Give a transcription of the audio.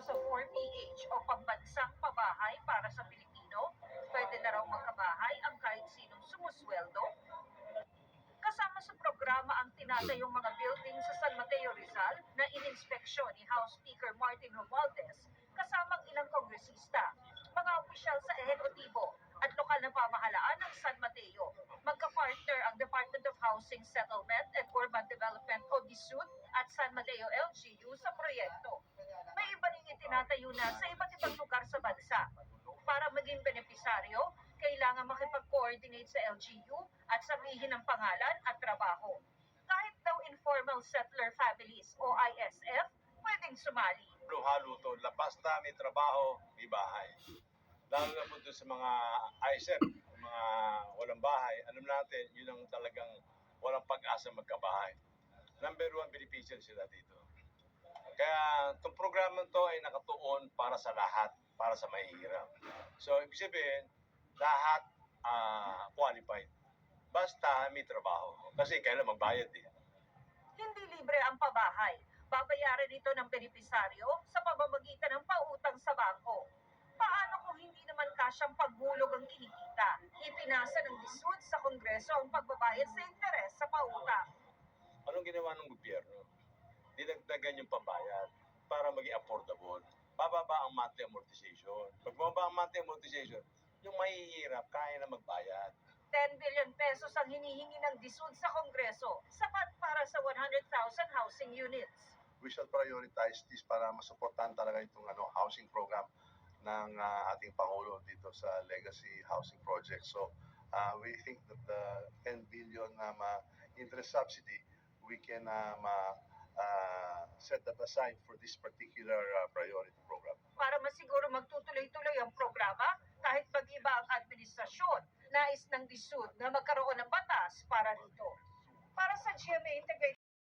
sa 4PH o pambansang pabahay para sa Pilipino, pwede na raw magkabahay ang kahit sinong sumusweldo. Kasama sa programa ang tinatayong mga building sa San Mateo, Rizal na ininspeksyon ni House Speaker Martin Romualdez kasamang ilang kongresista, mga opisyal sa ehekutibo at lokal na pamahalaan ng San Mateo. Magka-partner ang Department of Housing, Settlement and Urban Development o DSUD at San Mateo LGU sa proyekto. May iba ring itinatayo na sa iba't ibang lugar sa bansa. Para maging benepisaryo, kailangan makipag-coordinate sa LGU at sabihin ang pangalan at trabaho. Kahit daw informal settler families o ISF, pwedeng sumali. Halo to, basta may trabaho, may bahay. Lalo na po doon sa mga ISF, mga walang bahay, alam natin, yun ang talagang walang pag-asa magkabahay. Number one, beneficiary sila dito. Kaya itong programa to ay nakatuon para sa lahat, para sa mahihirap. So, ibig sabihin, lahat qualified. Basta may trabaho. Kasi kailan magbayad eh. Hindi libre ang pabahay. Babayaran ito ng benepisaryo sa pamamagitan ng pautang sa bangko. Paano kung hindi naman kasyang paghulog ang kinikita? Ipinasa ng DSUD sa Kongreso ang pagbabayad sa interes sa pautang. Anong ginawa ng gobyerno? Dinagdagan yung pambayad para maging affordable. Bababa ang monthly amortization. Pag bababa ang monthly amortization, yung mahihirap, kaya na magbayad. 10 billion pesos ang hinihingi ng DSUD sa Kongreso, sapat para sa 100,000 housing units. We shall prioritize this para masuportahan talaga itong housing program ng ating Pangulo dito sa Legacy Housing Project. So we think that the 10 billion interest subsidy, we can set that aside for this particular priority program. Para masiguro magtutuloy-tuloy ang programa, kahit mag-iba ang administrasyon, nais ng DSUD na magkaroon ng batas para dito. Para sa GMA Integrated